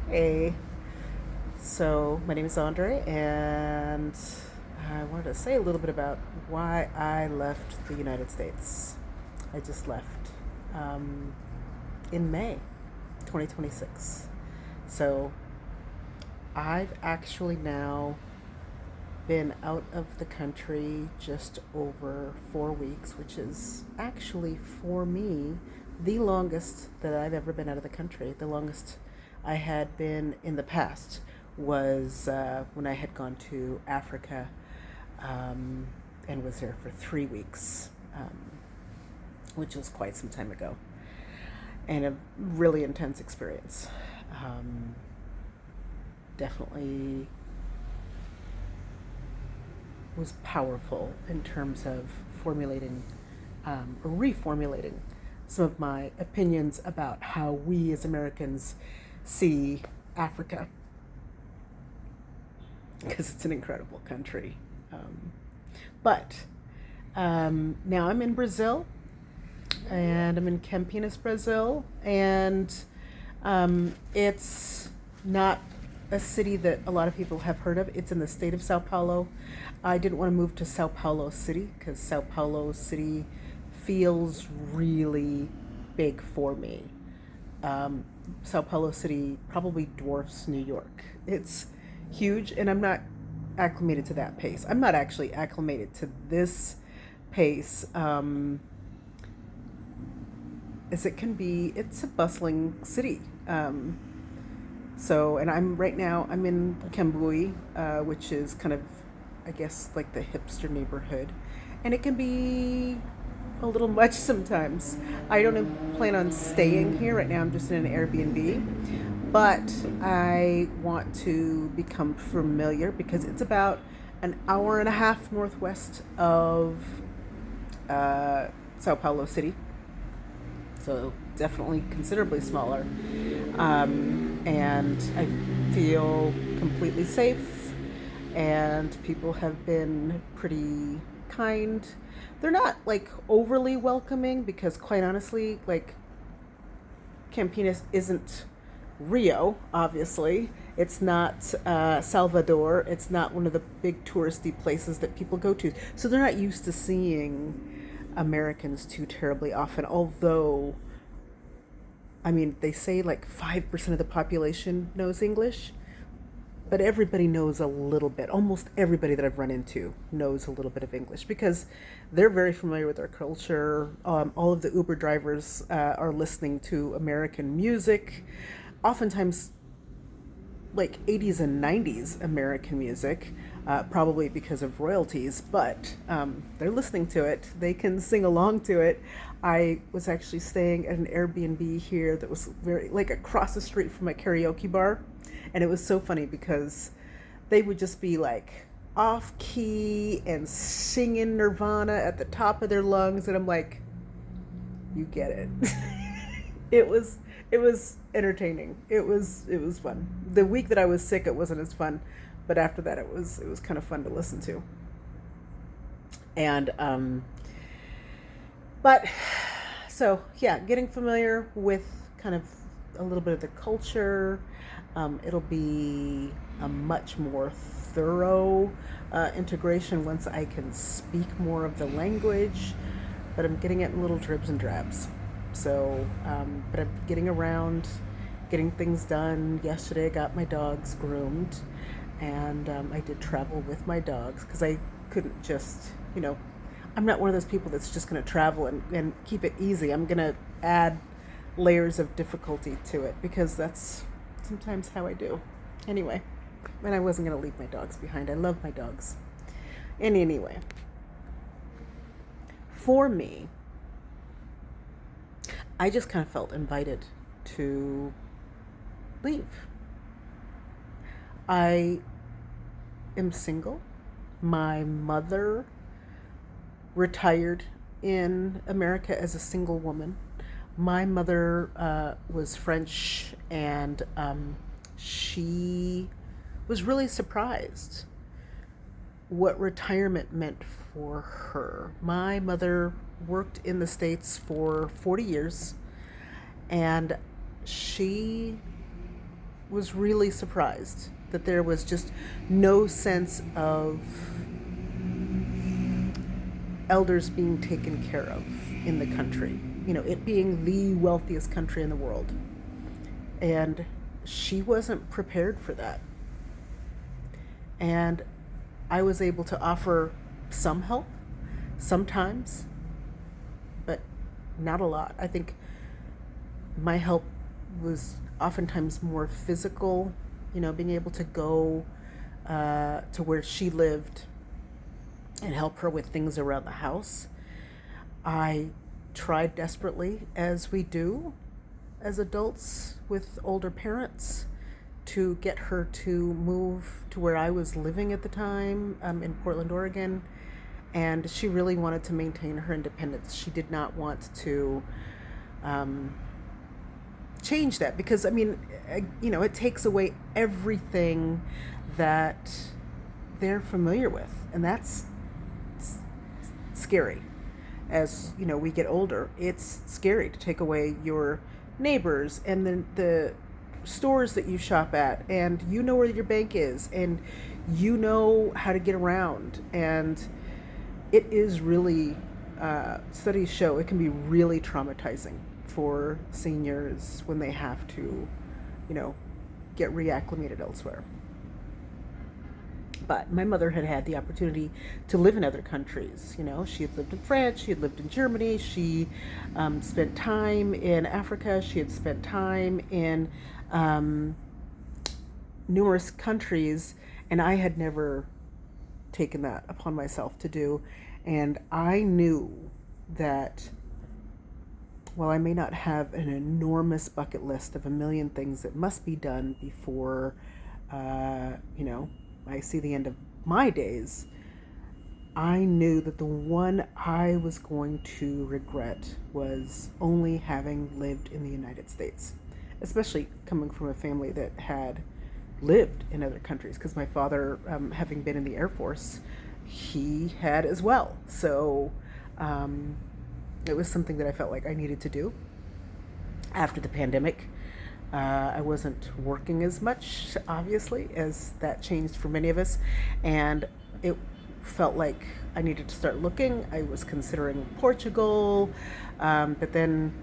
Hey, so my name is Andre, and I wanted to say a little bit about why I left the United States. I just left um, in May 2026. So I've actually now been out of the country just over 4 weeks, which is actually for me the longest that I've ever been out of the country. The longest I had been in the past was when I had gone to Africa um, and was there for 3 weeks, which was quite some time ago, and a really intense experience. Um, Definitely was powerful in terms of formulating or reformulating some of my opinions about how we as Americans see Africa, because it's an incredible country. Um, but now I'm in Brazil, and I'm in Campinas, Brazil, and it's not a city that a lot of people have heard of. It's in the state of Sao Paulo. I didn't want to move to Sao Paulo City because Sao Paulo City feels really big for me. Um, Sao Paulo City probably dwarfs New York. It's huge, and I'm not acclimated to that pace. I'm not actually acclimated to this pace. As it can be, it's a bustling city. And I'm right now. I'm in Cambui, which is kind of, I guess, like the hipster neighborhood, and it can be a little much sometimes. I don't plan on staying here right now. I'm just in an Airbnb, but I want to become familiar because it's about an hour and a half northwest of uh, Sao Paulo City, so definitely considerably smaller. And I feel completely safe, and people have been pretty kind. They're not like overly welcoming because, quite honestly, like Campinas isn't Rio, obviously. It's not Salvador. It's not one of the big touristy places that people go to. So they're not used to seeing Americans too terribly often, although I mean, they say like 5% of the population knows English, but everybody knows a little bit. Almost everybody that I've run into knows a little bit of English because they're very familiar with our culture. All of the Uber drivers are listening to American music, oftentimes like 80s and 90s American music, probably because of royalties, but they're listening to it. They can sing along to it. I was actually staying at an Airbnb here that was very, like, across the street from a karaoke bar. And it was so funny because they would just be like off key and singing Nirvana at the top of their lungs. And I'm like, you get it. it was it was entertaining. It was fun. The week that I was sick, it wasn't as fun, but after that, it was kind of fun to listen to. And but so yeah, getting familiar with kind of a little bit of the culture. It'll be a much more thorough integration once I can speak more of the language, but I'm getting it in little dribs and drabs. But I'm getting around, getting things done. Yesterday, I got my dogs groomed, and I did travel with my dogs because I couldn't just, I'm not one of those people that's just going to travel and keep it easy. I'm going to add layers of difficulty to it because that's sometimes how I do. Anyway, and I wasn't going to leave my dogs behind. I love my dogs. And anyway, for me, I just kind of felt invited to leave. I am single. My mother retired in America as a single woman. My mother was French, and she was really surprised what retirement meant for her. My mother worked in the States for 40 years, and she was really surprised that there was just no sense of elders being taken care of in the country. You know, it being the wealthiest country in the world. And she wasn't prepared for that. And I was able to offer some help sometimes, but not a lot. I think my help was oftentimes more physical, you know, being able to go to where she lived and help her with things around the house. I tried desperately, as we do as adults with older parents, to get her to move to where I was living at the time, in Portland, Oregon. And she really wanted to maintain her independence. She did not want to change that because, I mean, you know, it takes away everything that they're familiar with. And that's scary. As, you know, we get older, it's scary to take away your neighbors and the stores that you shop at, and you know where your bank is, and you know how to get around. And it is really, studies show it can be really traumatizing for seniors when they have to, you know, get reacclimated elsewhere. But my mother had had the opportunity to live in other countries. You know, she had lived in France, she had lived in Germany, she spent time in Africa, she had spent time in numerous countries, and I had never taken that upon myself to do. And I knew that while I may not have an enormous bucket list of a million things that must be done before, you know, I see the end of my days, I knew that the one I was going to regret was only having lived in the United States, especially coming from a family that had lived in other countries, because my father, having been in the Air Force, he had as well. So it was something that I felt like I needed to do. After the pandemic, I wasn't working as much, obviously, as that changed for many of us, and it felt like I needed to start looking. I was considering Portugal, but then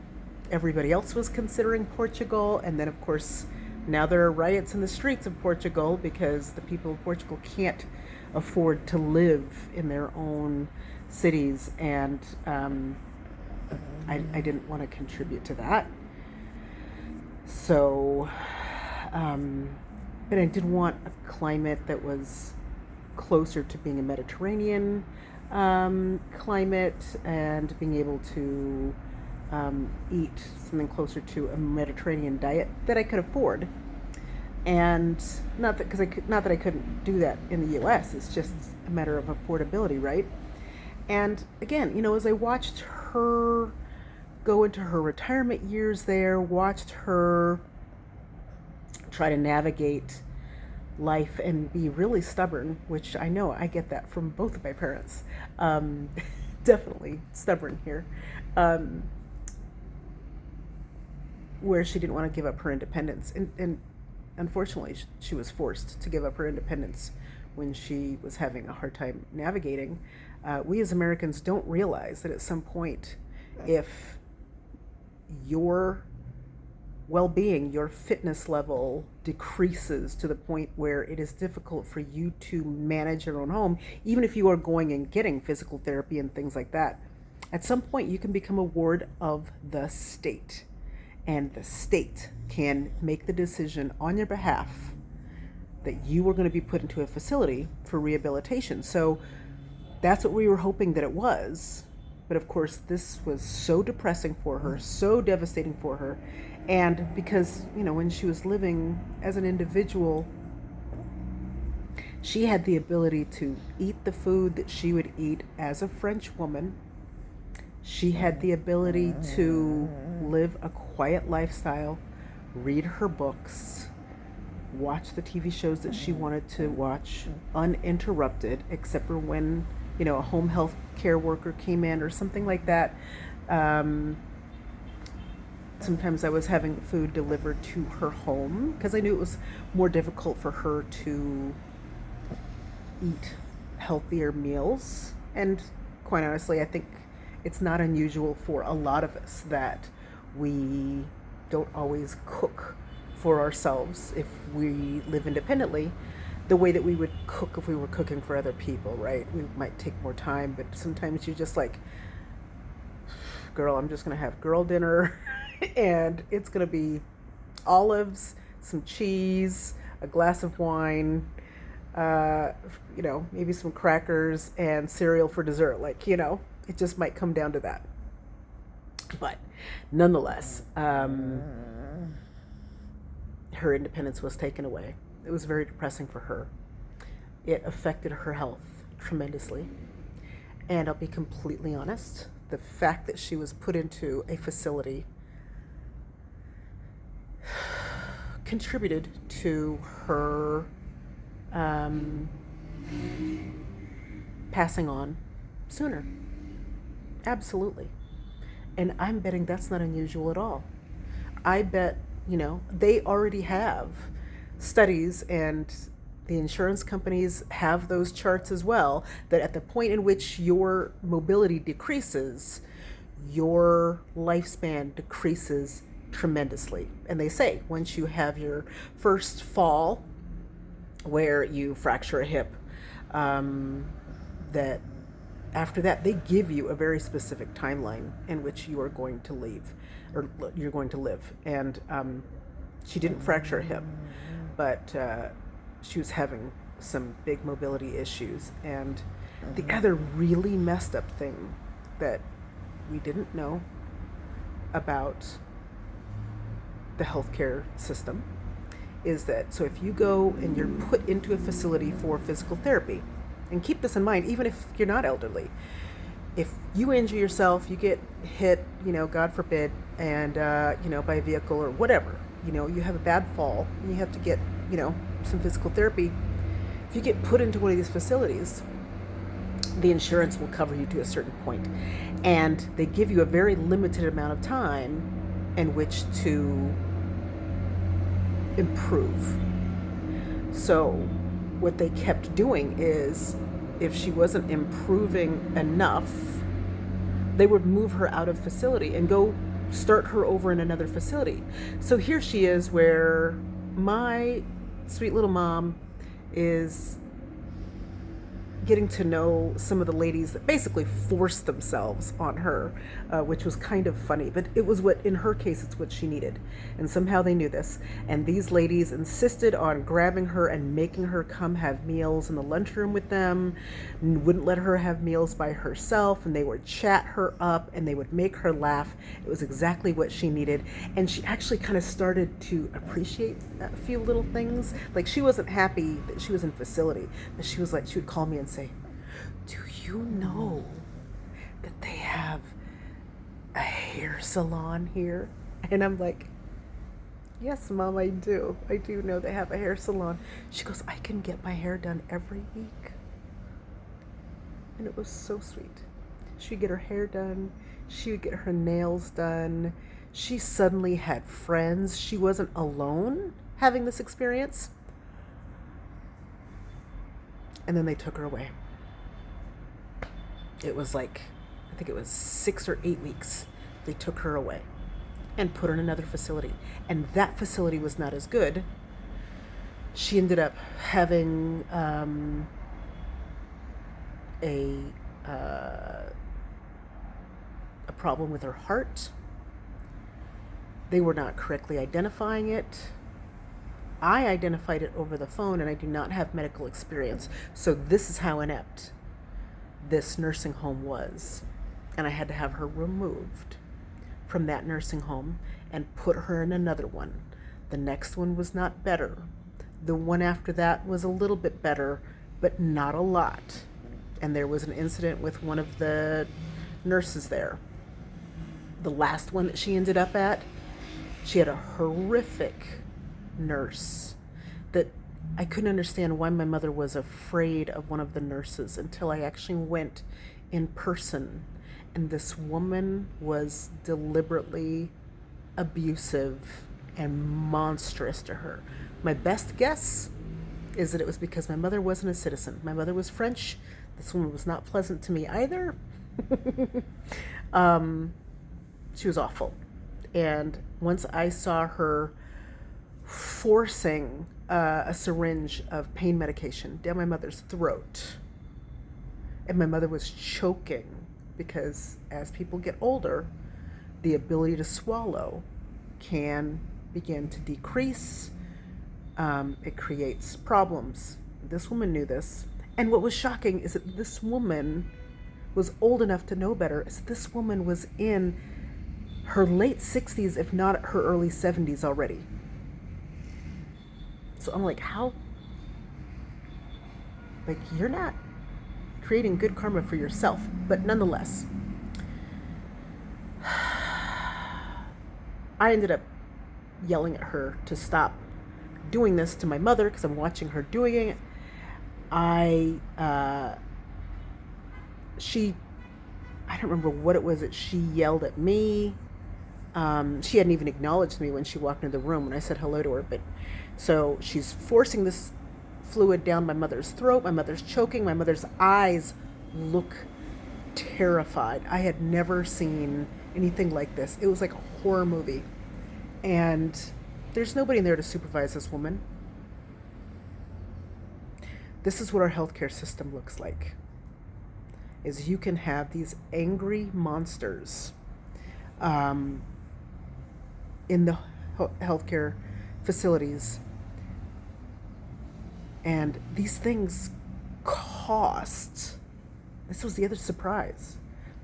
everybody else was considering Portugal, and then, of course, now there are riots in the streets of Portugal because the people of Portugal can't afford to live in their own cities, and I didn't want to contribute to that. So, but I did want a climate that was closer to being a Mediterranean climate, and being able to eat something closer to a Mediterranean diet that I could afford. And not that I couldn't do that in the U.S. It's just a matter of affordability, right? And again, you know, as I watched her go into her retirement years there, watched her try to navigate life and be really stubborn, which I know I get that from both of my parents. Definitely stubborn here. Where she didn't want to give up her independence. And unfortunately, she was forced to give up her independence when she was having a hard time navigating. We as Americans don't realize that at some point, if your well-being, your fitness level decreases to the point where it is difficult for you to manage your own home, even if you are going and getting physical therapy and things like that, at some point you can become a ward of the state. And the state can make the decision on your behalf that you are going to be put into a facility for rehabilitation. So that's what we were hoping that it was. But of course, this was so depressing for her, so devastating for her. And because, you know, when she was living as an individual, she had the ability to eat the food that she would eat as a French woman. She had the ability to live a quiet lifestyle, read her books, watch the TV shows that she wanted to watch uninterrupted, except for when, you know, a home health care worker came in or something like that. Sometimes I was having food delivered to her home because I knew it was more difficult for her to eat healthier meals. And quite honestly, I think it's not unusual for a lot of us that we don't always cook for ourselves if we live independently the way that we would cook if we were cooking for other people, right? We might take more time, but sometimes you just like, girl, I'm just going to have girl dinner and it's going to be olives, some cheese, a glass of wine, uh, maybe some crackers and cereal for dessert. Like, it just might come down to that. But nonetheless, her independence was taken away. It was very depressing for her. It affected her health tremendously. And I'll be completely honest, the fact that she was put into a facility contributed to her passing on sooner. Absolutely. And I'm betting that's not unusual at all. I bet, they already have studies, and the insurance companies have those charts as well, that at the point in which your mobility decreases, your lifespan decreases tremendously. And they say once you have your first fall where you fracture a hip, that after that they give you a very specific timeline in which you are going to leave, or you're going to live. And she didn't fracture a hip, but she was having some big mobility issues. And the other really messed up thing that we didn't know about the healthcare system is that, so if you go and you're put into a facility for physical therapy, and keep this in mind, even if you're not elderly, if you injure yourself, you get hit, God forbid, and, by a vehicle or whatever, you have a bad fall and you have to get, some physical therapy. If you get put into one of these facilities, the insurance will cover you to a certain point, and they give you a very limited amount of time in which to improve. So what they kept doing is, if she wasn't improving enough, they would move her out of facility and go start her over in another facility. So here she is, where my sweet little mom is getting to know some of the ladies that basically forced themselves on her, which was kind of funny. But it was what, in her case, it's what she needed. And somehow they knew this. And these ladies insisted on grabbing her and making her come have meals in the lunchroom with them, and wouldn't let her have meals by herself. And they would chat her up and they would make her laugh. It was exactly what she needed. And she actually kind of started to appreciate a few little things. Like, she wasn't happy that she was in facility, but she was like, she would call me and say, do you know that they have a hair salon here? And I'm like, yes, Mom, I do. I do know they have a hair salon. She goes, I can get my hair done every week. And it was so sweet. She would get her hair done. She would get her nails done. She suddenly had friends. She wasn't alone having this experience. And then they took her away. It was like, I think it was 6 or 8 weeks. They took her away and put her in another facility. And that facility was not as good. She ended up having a problem with her heart. They were not correctly identifying it. I identified it over the phone, and I do not have medical experience. So this is how inept this nursing home was. And I had to have her removed from that nursing home and put her in another one. The next one was not better. The one after that was a little bit better, but not a lot. And there was an incident with one of the nurses there. The last one that she ended up at, she had a horrific nurse that I couldn't understand why my mother was afraid of one of the nurses until I actually went in person. And this woman was deliberately abusive and monstrous to her. My best guess is that it was because my mother wasn't a citizen. My mother was French. This woman was not pleasant to me either. um, she was awful. And once I saw her forcing a syringe of pain medication down my mother's throat, and my mother was choking because as people get older, the ability to swallow can begin to decrease. It creates problems. This woman knew this. And what was shocking is that this woman was old enough to know better. Is this woman was in her late 60s, if not her early 70s already. So I'm like, how? Like, you're not creating good karma for yourself. But nonetheless, I ended up yelling at her to stop doing this to my mother because I'm watching her doing it. I don't remember what it was that she yelled at me. She hadn't even acknowledged me when she walked into the room when I said hello to her. But so she's forcing this fluid down my mother's throat. My mother's choking. My mother's eyes look terrified. I had never seen anything like this. It was like a horror movie. And there's nobody in there to supervise this woman. This is what our healthcare system looks like. Is you can have these angry monsters in the healthcare facilities. And these things cost. This was the other surprise.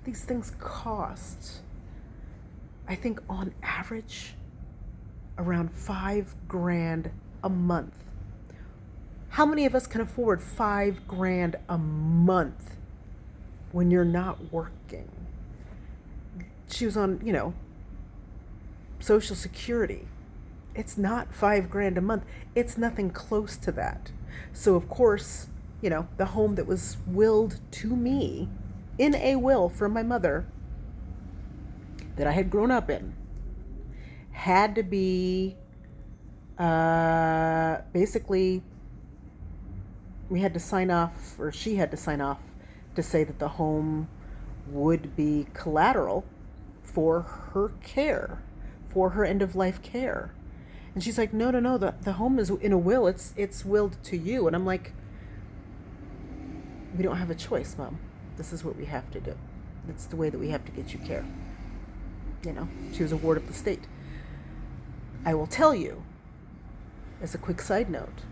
These things cost, I think on average, around $5,000 a month. How many of us can afford $5,000 a month when you're not working? She was on, Social Security. It's not $5,000 a month. It's nothing close to that. So of course, the home that was willed to me in a will from my mother that I had grown up in had to be basically, we had to sign off, or she had to sign off to say that the home would be collateral for her care, for her end of life care. And she's like, no, the home is in a will. It's willed to you. And I'm like, we don't have a choice, Mom. This is what we have to do. It's the way that we have to get you care. She was a ward of the state. I will tell you, as a quick side note,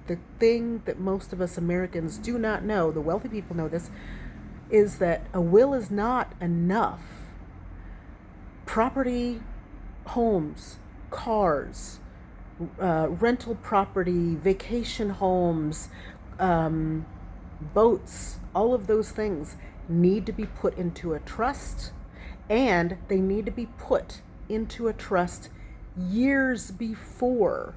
the thing that most of us Americans do not know, the wealthy people know this, is that a will is not enough. Property, homes, cars, rental property, vacation homes, boats, all of those things need to be put into a trust, and they need to be put into a trust years before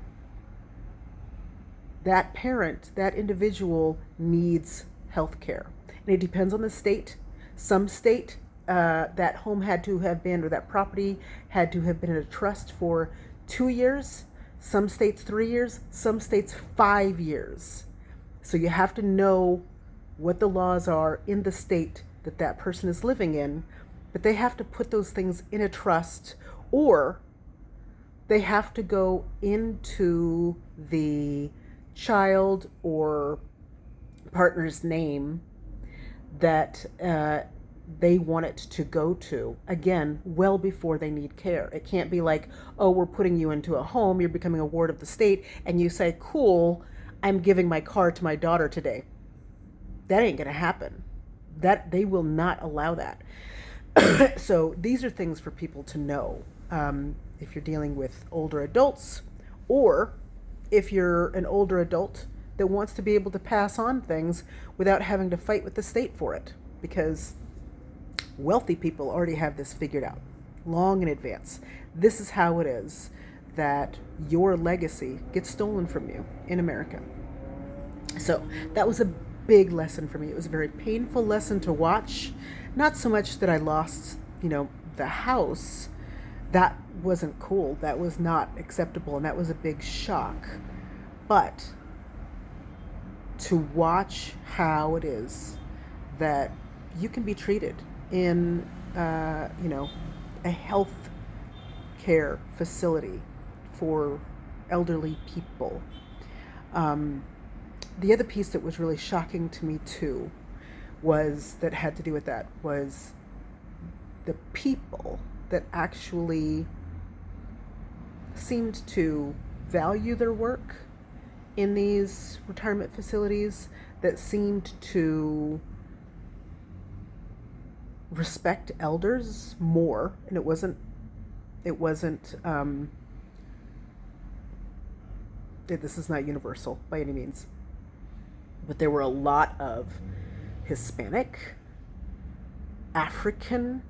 that parent, that individual needs health care. And it depends on the state. Some state, that home had to have been, or that property had to have been in a trust for 2 years. Some states 3 years, some states 5 years. So you have to know what the laws are in the state that that person is living in, but they have to put those things in a trust, or they have to go into the child or partner's name that they want it to go to, again, well before they need care. It can't be like, oh, we're putting you into a home, you're becoming a ward of the state, and you say, cool, I'm giving my car to my daughter today. That ain't gonna happen. That they will not allow that. So these are things for people to know. If you're dealing with older adults, or if you're an older adult that wants to be able to pass on things without having to fight with the state for it, because wealthy people already have this figured out long in advance. This is how it is that your legacy gets stolen from you in America. So that was a big lesson for me. It was a very painful lesson to watch. Not so much that I lost, the house. That wasn't cool. That was not acceptable, and that was a big shock. But to watch how it is that you can be treated in, you know, a health care facility for elderly people. Um, the other piece that was really shocking to me too was that had to do with that was the people that actually seemed to value their work in these retirement facilities, that seemed to respect elders more. And it wasn't this is not universal by any means, but there were a lot of Hispanic, African,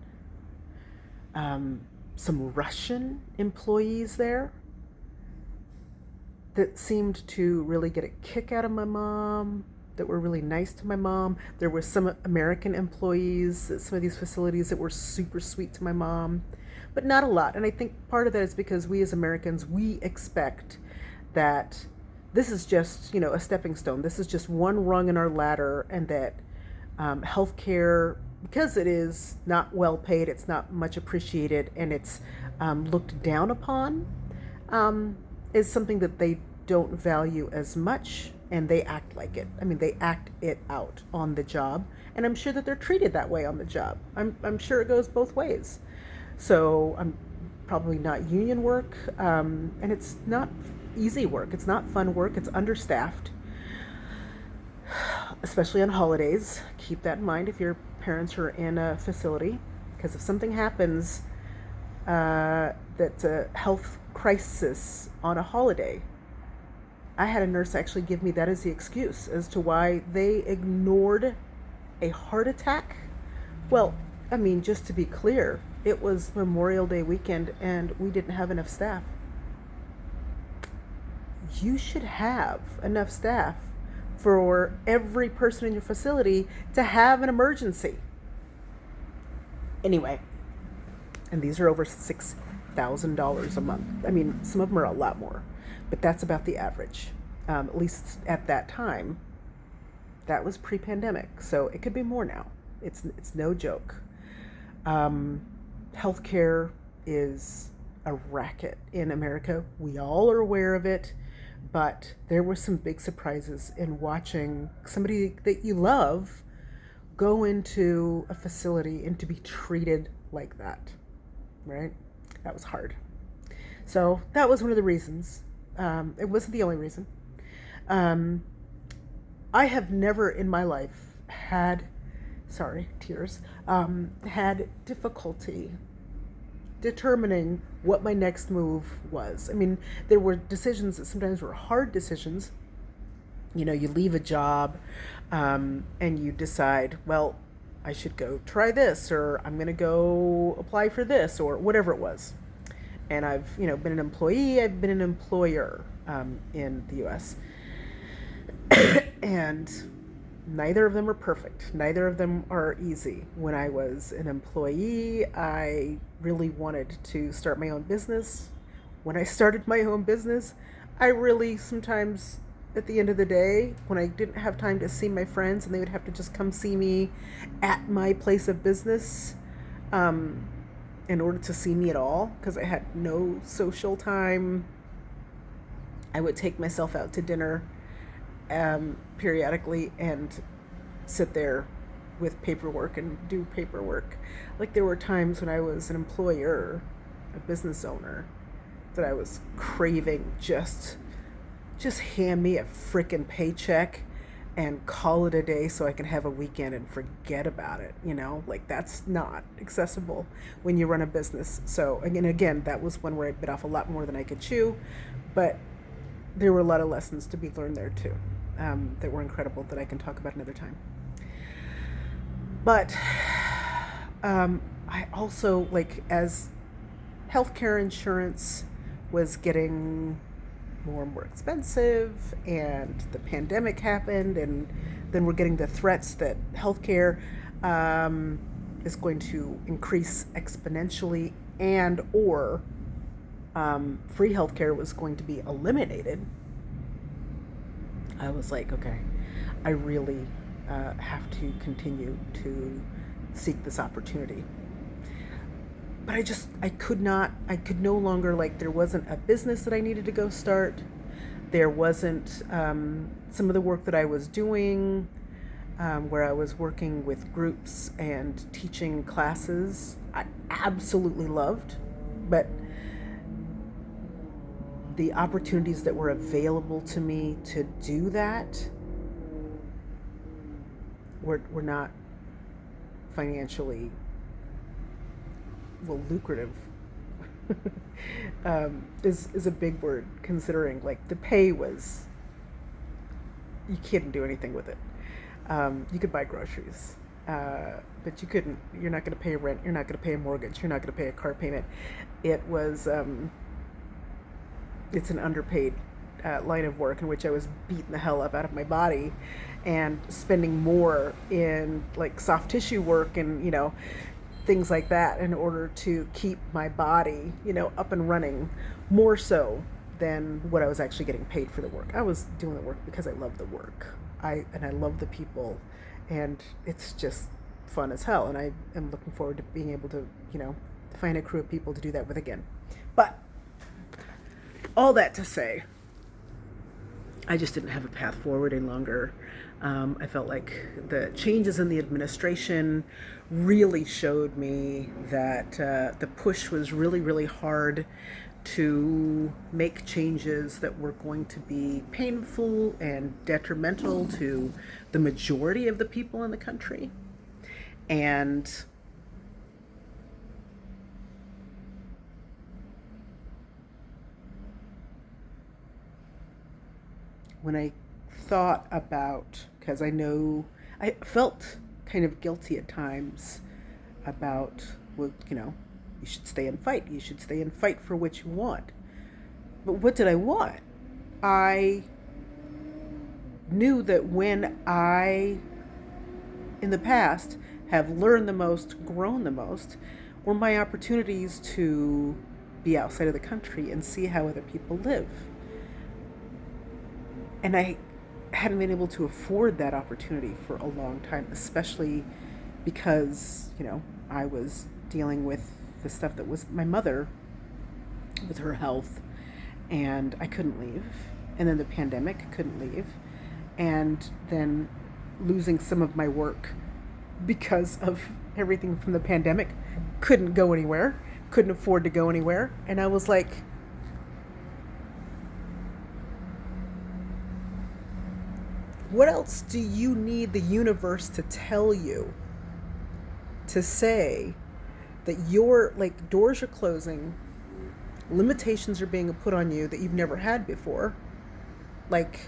some Russian employees there that seemed to really get a kick out of my mom, that were really nice to my mom. There were some American employees at some of these facilities that were super sweet to my mom, but not a lot. And I think part of that is because we as Americans, we expect that this is just, you know, a stepping stone. This is just one rung in our ladder, and that healthcare, because it is not well paid, it's not much appreciated, and it's looked down upon, is something that they don't value as much, and they act like it. I mean, they act it out on the job, and I'm sure that they're treated that way on the job. I'm sure it goes both ways. So I'm probably not union work, and it's not easy work. It's not fun work. It's understaffed, especially on holidays. Keep that in mind if your parents are in a facility, because if something happens that's a health crisis on a holiday, I had a nurse actually give me that as the excuse as to why they ignored a heart attack. Well, I mean, just to be clear, it was Memorial Day weekend and we didn't have enough staff. You should have enough staff for every person in your facility to have an emergency. Anyway, and these are over $6,000 a month. I mean, some of them are a lot more, but that's about the average. At least at that time, that was pre-pandemic, so it could be more now. It's no joke. Healthcare is a racket in America. We all are aware of it, but there were some big surprises in watching somebody that you love go into a facility and to be treated like that, right? That was hard. So that was one of the reasons. It wasn't the only reason. I have never in my life had, sorry, tears, had difficulty determining what my next move was. I mean, there were decisions that sometimes were hard decisions. You know, you leave a job and you decide, well, I should go try this, or I'm going to go apply for this, or whatever it was. And I've, you know, been an employee, I've been an employer in the U.S. And neither of them are perfect. Neither of them are easy. When I was an employee, I really wanted to start my own business. When I started my own business, I really sometimes, at the end of the day, when I didn't have time to see my friends and they would have to just come see me at my place of business in order to see me at all, because I had no social time, I would take myself out to dinner periodically and sit there with paperwork and do paperwork. Like, there were times when I was an employer, a business owner, that I was craving just hand me a frickin' paycheck and call it a day so I can have a weekend and forget about it, you know? Like, that's not accessible when you run a business. So again, that was one where I bit off a lot more than I could chew, but there were a lot of lessons to be learned there too, that were incredible, that I can talk about another time. But I also, like, as healthcare insurance was getting more and more expensive, and the pandemic happened, and then we're getting the threats that healthcare is going to increase exponentially and or free healthcare was going to be eliminated, I was like, okay, I really have to continue to seek this opportunity. But I could no longer, like, there wasn't a business that I needed to go start. There wasn't some of the work that I was doing, where I was working with groups and teaching classes, I absolutely loved. But the opportunities that were available to me to do that were not financially, well, lucrative. Is a big word, considering, like, the pay was, you couldn't do anything with it. You could buy groceries, but you're not going to pay rent, you're not going to pay a mortgage, you're not going to pay a car payment. It was it's an underpaid line of work in which I was beating the hell up out of my body and spending more in, like, soft tissue work and, things like that, in order to keep my body, up and running, more so than what I was actually getting paid for the work. I was doing the work because I love the work. I love the people, and it's just fun as hell. And I am looking forward to being able to, find a crew of people to do that with again. But all that to say, I just didn't have a path forward any longer. I felt like the changes in the administration really showed me that the push was really, really hard to make changes that were going to be painful and detrimental to the majority of the people in the country. And when I thought about, because I felt kind of guilty at times about, well, you should stay and fight. You should stay and fight for what you want. But what did I want? I knew that when I, in the past, have learned the most, grown the most, were my opportunities to be outside of the country and see how other people live. And I hadn't been able to afford that opportunity for a long time, especially because, I was dealing with the stuff that was my mother with her health, and I couldn't leave. And then the pandemic, I couldn't leave. And then losing some of my work because of everything from the pandemic, couldn't go anywhere, couldn't afford to go anywhere. And I was like, what else do you need the universe to tell you, to say that your, like, doors are closing, limitations are being put on you that you've never had before? Like,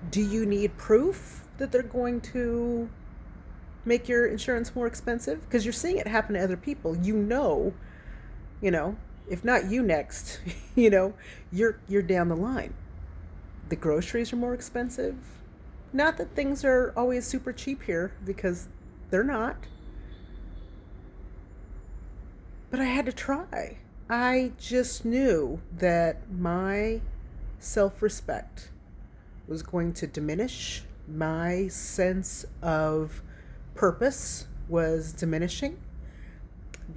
do you need proof that they're going to make your insurance more expensive? Because you're seeing it happen to other people. If not you next, you're down the line. The groceries are more expensive. Not that things are always super cheap here, because they're not. But I had to try. I just knew that my self-respect was going to diminish. My sense of purpose was diminishing.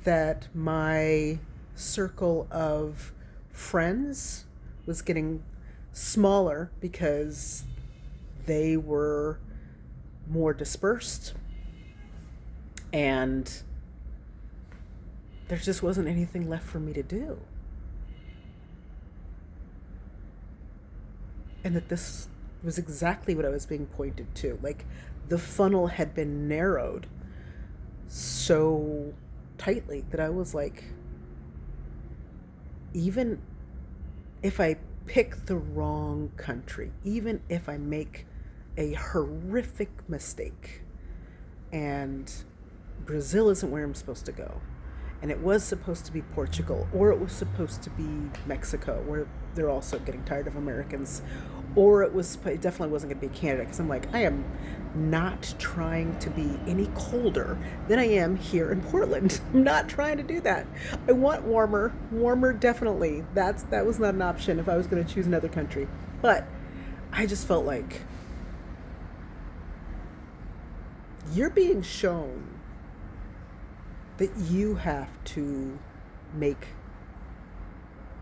That my circle of friends was getting smaller because they were more dispersed, and there just wasn't anything left for me to do. And that this was exactly what I was being pointed to. Like, the funnel had been narrowed so tightly that I was like, even if I pick the wrong country, even if I make a horrific mistake and Brazil isn't where I'm supposed to go, and it was supposed to be Portugal, or it was supposed to be Mexico, where they're also getting tired of Americans, or it definitely wasn't going to be Canada, because I'm like, I am not trying to be any colder than I am here in Portland. I'm not trying to do that. I want warmer definitely. That was not an option if I was going to choose another country. But I just felt like you're being shown that you have to make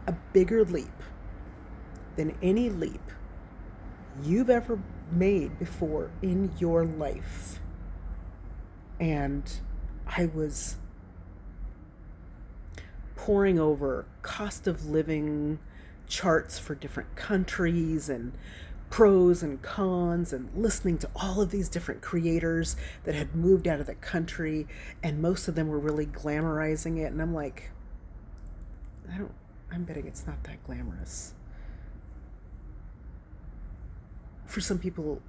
a bigger leap than any leap you've ever made before in your life. And I was poring over cost of living charts for different countries and pros and cons, and listening to all of these different creators that had moved out of the country, and most of them were really glamorizing it, and I'm like, I'm betting it's not that glamorous. For some people,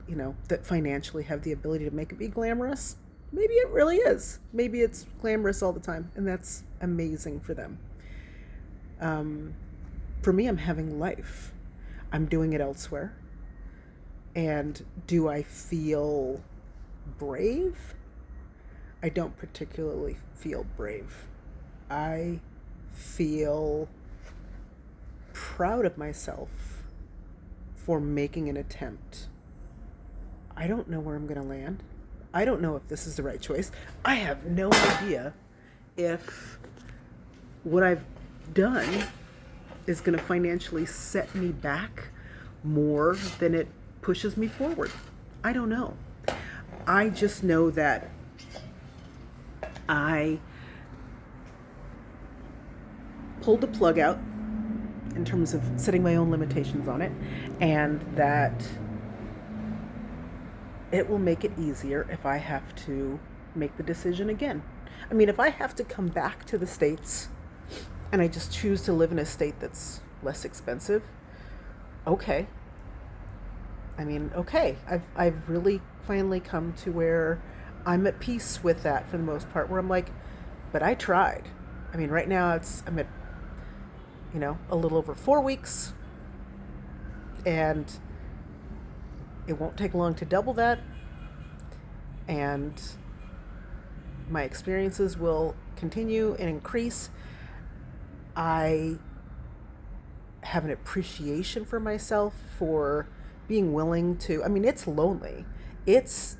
that financially have the ability to make it be glamorous, maybe it really is. Maybe it's glamorous all the time, and that's amazing for them. For me, I'm having life. I'm doing it elsewhere. And do I feel brave? I don't particularly feel brave. I feel proud of myself for making an attempt. I don't know where I'm going to land. I don't know if this is the right choice. I have no idea if what I've done is going to financially set me back more than it pushes me forward. I don't know. I just know that I pulled the plug out in terms of setting my own limitations on it, and that it will make it easier if I have to make the decision again. I mean, if I have to come back to the States and I just choose to live in a state that's less expensive, okay. Okay. I've really finally come to where I'm at peace with that for the most part, where I'm like, but I tried. Right now I'm at, a little over 4 weeks, and it won't take long to double that. And my experiences will continue and increase. I have an appreciation for myself for being willing to, it's lonely. It's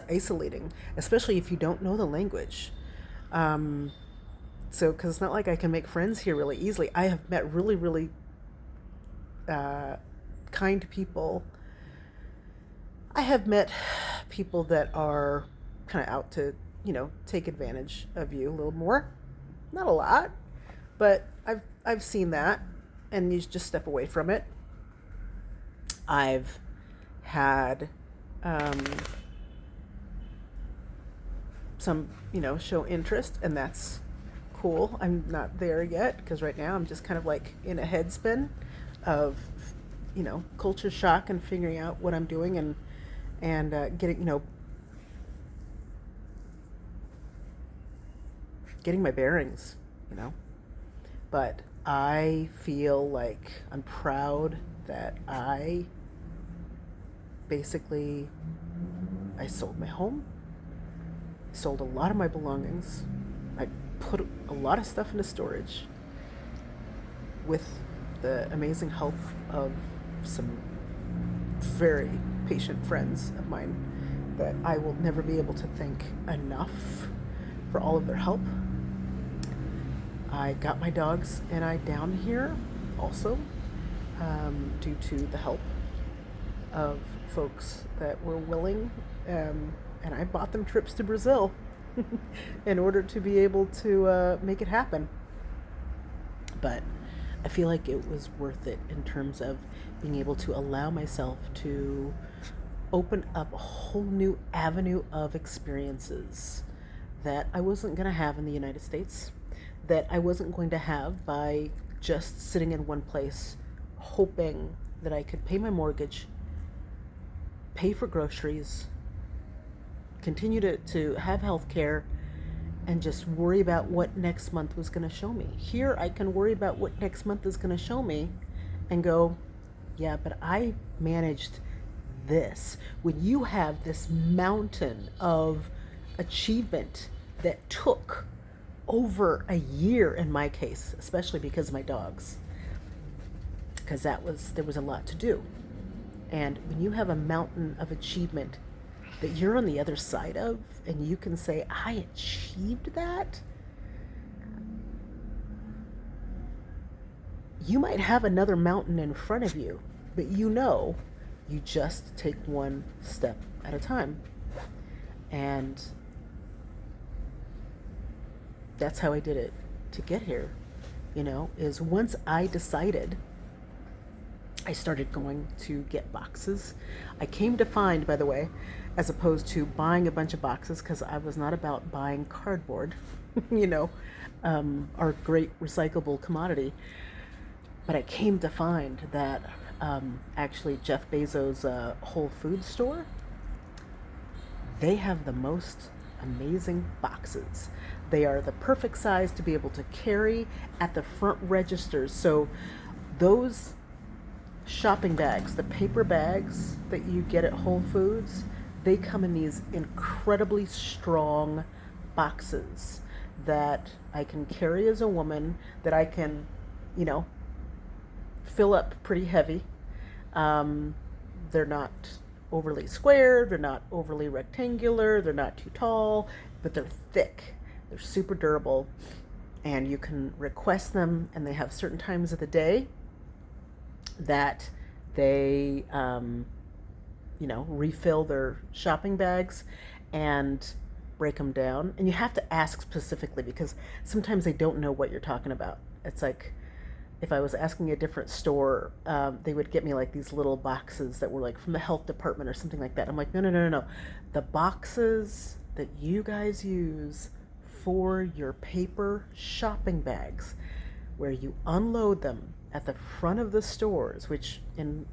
isolating, especially if you don't know the language. Because it's not like I can make friends here really easily. I have met really, really kind people. I have met people that are kind of out to, take advantage of you a little more. Not a lot, but I've seen that, and you just step away from it. I've had some, show interest, and that's cool. I'm not there yet, because right now I'm just kind of like in a headspin of, culture shock and figuring out what I'm doing, and getting my bearings, But I feel like I'm proud that I sold my home, sold a lot of my belongings. I put a lot of stuff into storage with the amazing help of some very patient friends of mine that I will never be able to thank enough for all of their help. I got my dogs and I down here also, due to the help of folks that were willing, and I bought them trips to Brazil in order to be able to make it happen. But I feel like it was worth it in terms of being able to allow myself to open up a whole new avenue of experiences that I wasn't going to have in the United States, that I wasn't going to have by just sitting in one place hoping that I could pay my mortgage, pay for groceries, continue to have health care, and just worry about what next month was going to show me. Here I can worry about what next month is going to show me and go, Yeah, but I managed this. When you have this mountain of achievement that took over a year in my case, especially because of my dogs, because there was a lot to do. And when you have a mountain of achievement that you're on the other side of and you can say, I achieved that, you might have another mountain in front of you, but you just take one step at a time. And that's how I did it to get here, is once I decided, I started going to get boxes. I came to find, by the way, as opposed to buying a bunch of boxes, because I was not about buying cardboard, you know, our great recyclable commodity. But I came to find that actually Jeff Bezos' Whole Foods store, they have the most amazing boxes. They are the perfect size to be able to carry at the front registers. So those shopping bags, the paper bags that you get at Whole Foods, they come in these incredibly strong boxes that I can carry as a woman, that I can, you know, fill up pretty heavy. They're not overly square, they're not overly rectangular, they're not too tall, but they're thick. They're super durable, and you can request them, and they have certain times of the day that they, refill their shopping bags and break them down. And you have to ask specifically because sometimes they don't know what you're talking about. It's like if I was asking a different store, they would get me like these little boxes that were like from the health department or something like that. I'm like, no, no, no, no, no. The boxes that you guys use for your paper shopping bags, where you unload them at the front of the stores, which in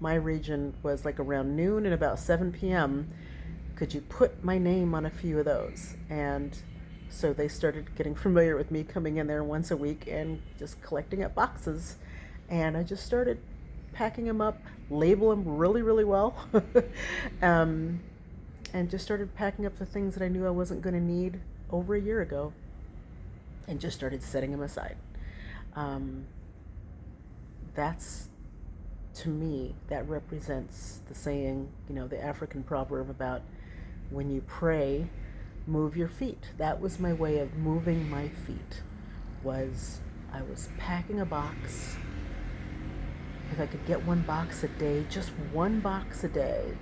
my region was like around noon and about 7 p.m. Could you put my name on a few of those? And so they started getting familiar with me coming in there once a week and just collecting up boxes. And I just started packing them up, label them really, really well, and just started packing up the things that I knew I wasn't going to need over a year ago, and just started setting them aside. That's, to me, that represents the saying, the African proverb about when you pray, move your feet. That was my way of moving my feet. I was packing a box. If I could get one box a day, just one box a day,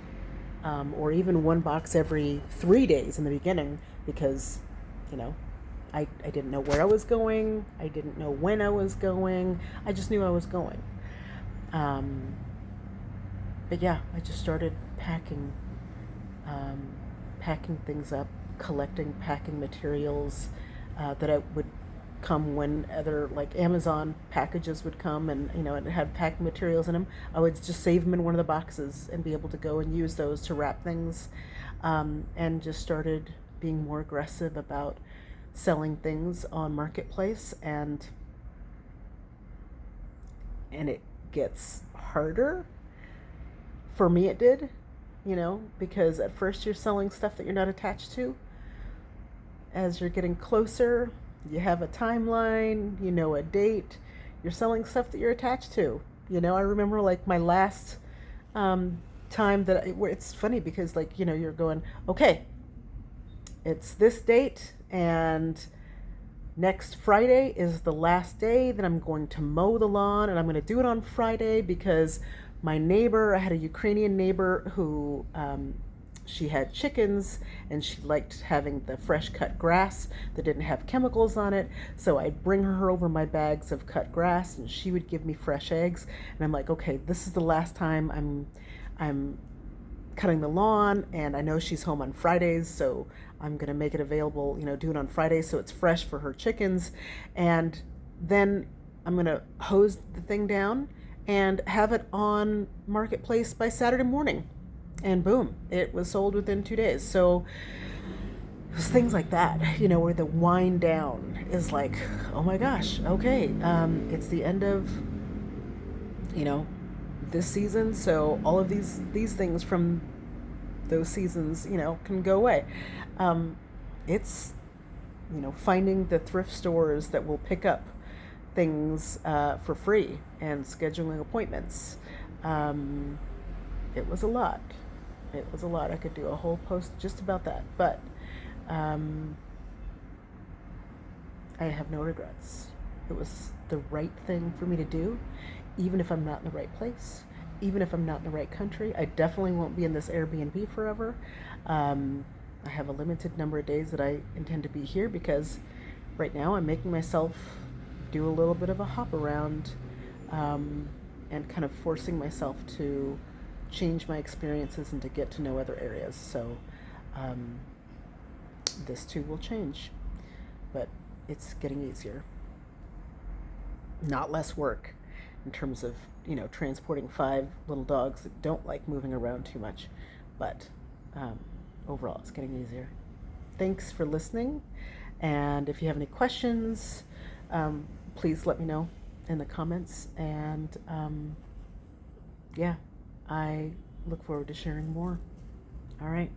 or even one box every 3 days in the beginning, because, I didn't know where I was going. I didn't know when I was going. I just knew I was going. But yeah, I just started packing things up, collecting packing materials that I would come when other like Amazon packages would come, and it had packing materials in them. I would just save them in one of the boxes and be able to go and use those to wrap things, and just started being more aggressive about selling things on Marketplace, and it gets harder. For me it did, because at first you're selling stuff that you're not attached to. As you're getting closer, you have a timeline, a date. You're selling stuff that you're attached to. I remember like my last time where it's funny because you're going, okay, it's this date, and next Friday is the last day that I'm going to mow the lawn, and I'm going to do it on Friday because my neighbor, I had a Ukrainian neighbor who, she had chickens, and she liked having the fresh cut grass that didn't have chemicals on it. So I'd bring her over my bags of cut grass, and she would give me fresh eggs. And I'm like, okay, this is the last time I'm cutting the lawn, and I know she's home on Fridays, so I'm gonna make it available, do it on Fridays so it's fresh for her chickens. And then I'm gonna hose the thing down and have it on Marketplace by Saturday morning. And boom, it was sold within 2 days. So it's things like that, where the wind down is like, oh my gosh, okay, it's the end of, this season, so all of these things from those seasons, can go away. It's finding the thrift stores that will pick up things for free and scheduling appointments. Um, it was a lot. It was a lot. I could do a whole post just about that, but um, I have no regrets. It was the right thing for me to do, even if I'm not in the right place, even if I'm not in the right country. I definitely won't be in this Airbnb forever. Um, I have a limited number of days that I intend to be here because right now I'm making myself do a little bit of a hop around, um, and kind of forcing myself to change my experiences and to get to know other areas. So um, this too will change, but it's getting easier. Not less work in terms of, transporting 5 little dogs that don't like moving around too much, but um, overall it's getting easier. Thanks for listening, and if you have any questions, please let me know in the comments, and yeah, I look forward to sharing more. All right.